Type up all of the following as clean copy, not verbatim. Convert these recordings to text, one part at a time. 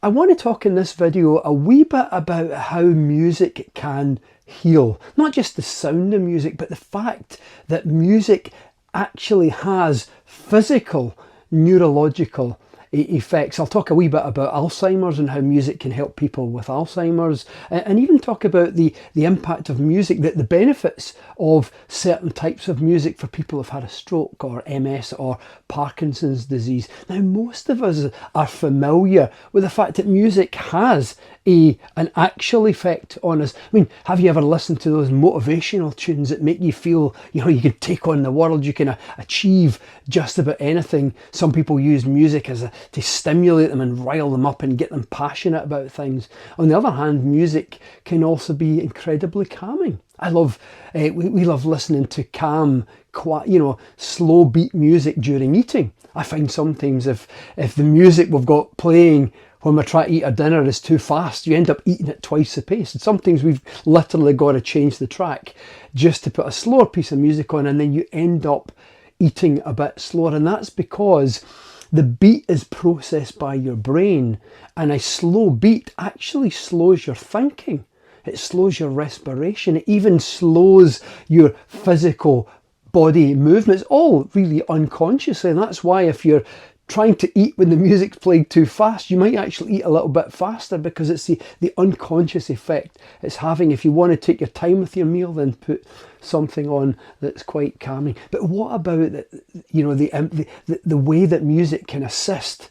I want to talk in this video a wee bit about how music can heal. Not just the sound of music, but the fact that music actually has physical, neurological effects. I'll talk a wee bit about Alzheimer's and how music can help people with Alzheimer's, and even talk about the impact of music, the benefits of certain types of music for people who've had a stroke or MS or Parkinson's disease. Now, most of us are familiar with the fact that music has an actual effect on us. I mean, have you ever listened to those motivational tunes that make you feel, you know, you can take on the world, you can achieve just about anything? Some people use music to stimulate them and rile them up and get them passionate about things. On the other hand, music can also be incredibly calming. I love, we love listening to calm, quiet, slow beat music during eating. I find sometimes if the music we've got playing when we're trying to eat our dinner is too fast, you end up eating at twice the pace. And sometimes we've literally got to change the track just to put a slower piece of music on, and then you end up eating a bit slower. And that's because the beat is processed by your brain, and a slow beat actually slows your thinking. It slows your respiration. It even slows your physical body movements, all really unconsciously. And that's why if you're trying to eat when the music's playing too fast, you might actually eat a little bit faster, because it's the unconscious effect it's having. If you want to take your time with your meal, then put something on that's quite calming. But what about the way that music can assist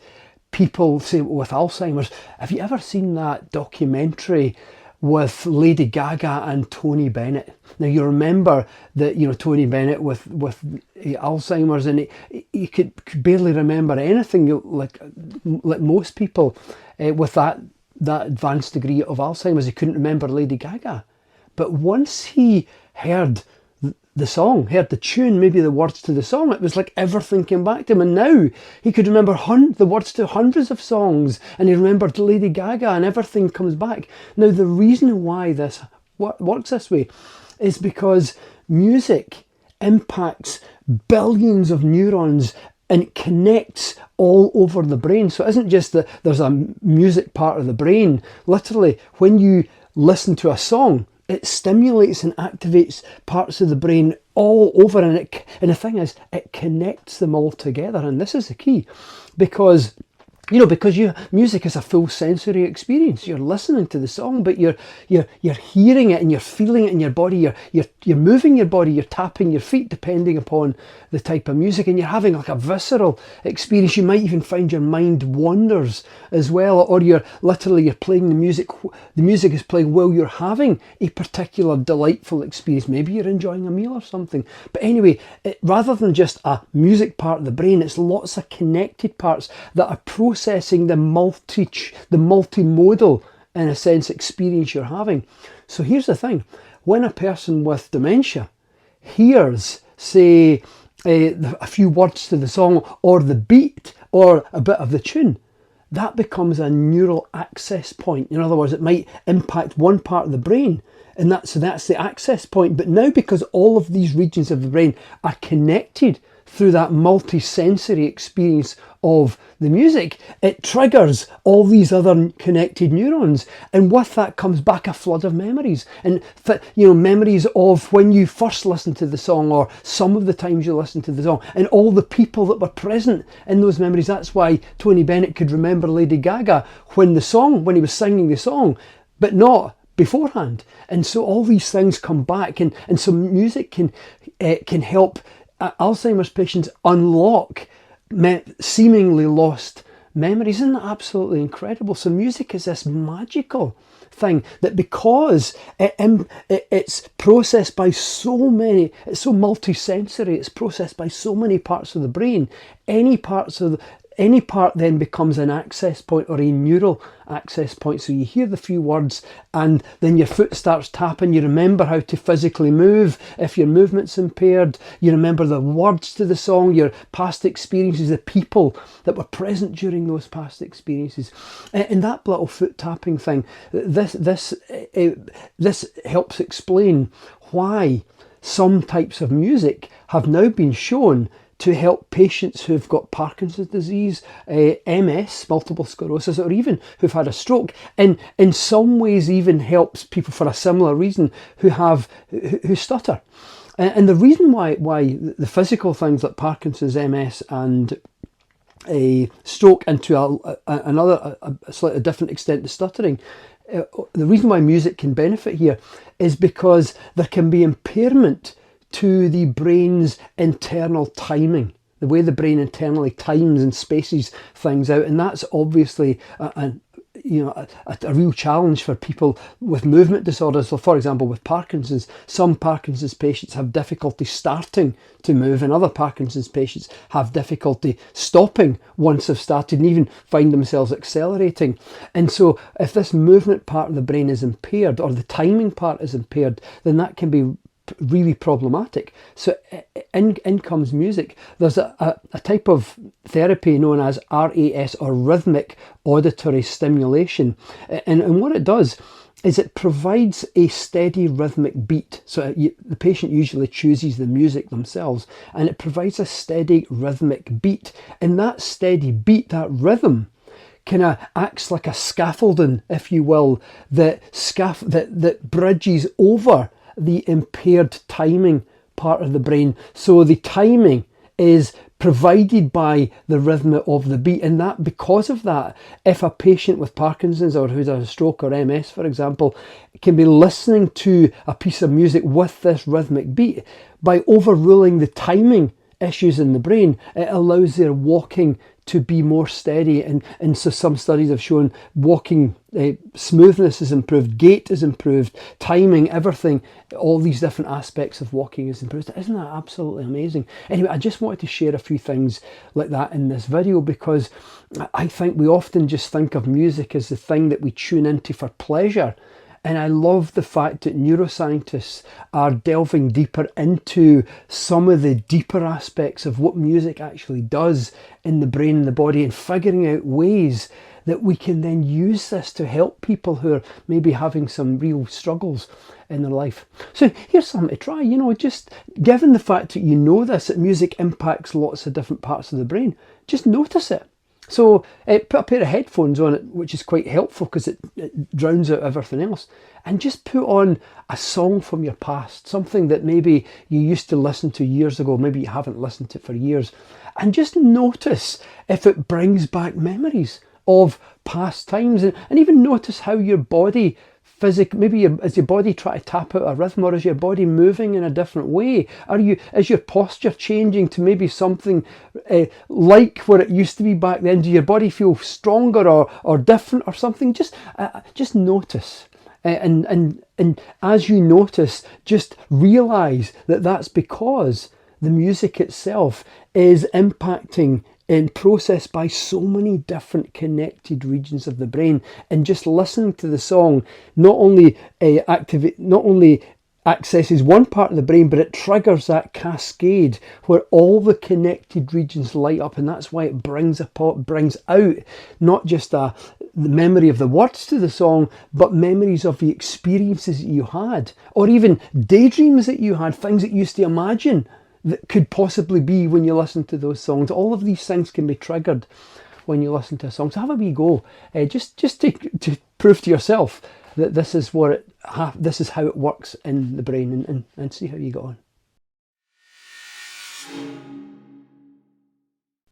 people, say, with Alzheimer's? Have you ever seen that documentary with Lady Gaga and Tony Bennett? Now, you remember that, Tony Bennett with Alzheimer's, and he could barely remember anything, like most people with that advanced degree of Alzheimer's. He couldn't remember Lady Gaga. But once he heard the song, heard the tune, maybe the words to the song, it was like everything came back to him. And now he could remember the words to hundreds of songs, and he remembered Lady Gaga, and everything comes back. Now, the reason why this works this way is because music impacts billions of neurons, and it connects all over the brain. So it isn't just that there's a music part of the brain. Literally, when you listen to a song, it stimulates and activates parts of the brain all over, and the thing is, it connects them all together. And this is the key, because music is a full sensory experience. You're listening to the song, but you're hearing it, and you're feeling it in your body. You're moving your body. You're tapping your feet, depending upon the type of music, and you're having like a visceral experience. You might even find your mind wanders as well, or you're playing the music. The music is playing while you're having a particular delightful experience. Maybe you're enjoying a meal or something. But anyway, rather than just a music part of the brain, it's lots of connected parts that are processing the multimodal, in a sense, experience you're having. So here's the thing: when a person with dementia hears, say, a few words to the song, or the beat, or a bit of the tune, that becomes a neural access point. In other words, it might impact one part of the brain, and that's the access point. But now, because all of these regions of the brain are connected through that multi-sensory experience of the music, it triggers all these other connected neurons, and with that comes back a flood of memories. And memories of when you first listened to the song, or some of the times you listened to the song, and all the people that were present in those memories. That's why Tony Bennett could remember Lady Gaga when he was singing the song, but not beforehand. And so all these things come back, and so music can help Alzheimer's patients unlock seemingly lost memories. Isn't that absolutely incredible? So music is this magical thing that, because it's processed by so many, it's so multisensory, it's processed by so many parts of the brain, any part then becomes an access point, or a neural access point. So you hear the few words, and then your foot starts tapping. You remember how to physically move if your movement's impaired. You remember the words to the song, your past experiences, the people that were present during those past experiences. And that little foot tapping thing, this helps explain why some types of music have now been shown to help patients who've got Parkinson's disease, MS, multiple sclerosis, or even who've had a stroke, and in some ways even helps people for a similar reason who stutter. And the reason why the physical things like Parkinson's, MS, and a stroke, and to a slightly different extent the stuttering, the reason why music can benefit here is because there can be impairment to the brain's internal timing, the way the brain internally times and spaces things out, and that's obviously a real challenge for people with movement disorders. So, for example, with Parkinson's, some Parkinson's patients have difficulty starting to move, and other Parkinson's patients have difficulty stopping once they've started, and even find themselves accelerating. And so, if this movement part of the brain is impaired, or the timing part is impaired, then that can be really problematic. So in comes music. There's a type of therapy known as RAS, or rhythmic auditory stimulation, and what it does is it provides a steady rhythmic beat. So the patient usually chooses the music themselves, and it provides a steady rhythmic beat, and that steady beat, that rhythm, kind of acts like a scaffolding, if you will, that bridges over the impaired timing part of the brain. So the timing is provided by the rhythm of the beat, and that because of that, if a patient with Parkinson's or who's a stroke or MS, for example, can be listening to a piece of music with this rhythmic beat, by overruling the timing issues in the brain, it allows their walking to be more steady, and so some studies have shown walking smoothness is improved, gait is improved, timing, everything, all these different aspects of walking is improved. Isn't that absolutely amazing? Anyway, I just wanted to share a few things like that in this video, because I think we often just think of music as the thing that we tune into for pleasure. And I love the fact that neuroscientists are delving deeper into some of the deeper aspects of what music actually does in the brain and the body, and figuring out ways that we can then use this to help people who are maybe having some real struggles in their life. So here's something to try, just given the fact that you know this, that music impacts lots of different parts of the brain, just notice it. So put a pair of headphones on it, which is quite helpful because it drowns out everything else, and just put on a song from your past, something that maybe you used to listen to years ago, maybe you haven't listened to it for years, and just notice if it brings back memories of past times, and even notice how your body maybe as your body try to tap out a rhythm, or is your body moving in a different way? Is your posture changing to maybe something like what it used to be back then? Do your body feel stronger or different or something? Just notice, and as you notice, just realize that that's because the music itself is impacting and processed by so many different connected regions of the brain. And just listening to the song not only accesses one part of the brain, but it triggers that cascade where all the connected regions light up, and that's why it brings out not just the memory of the words to the song, but memories of the experiences that you had, or even daydreams that you had, things that you used to imagine that could possibly be when you listen to those songs. All of these things can be triggered when you listen to a song. So have a wee go, just to prove to yourself that this is how it works in the brain, and see how you get on.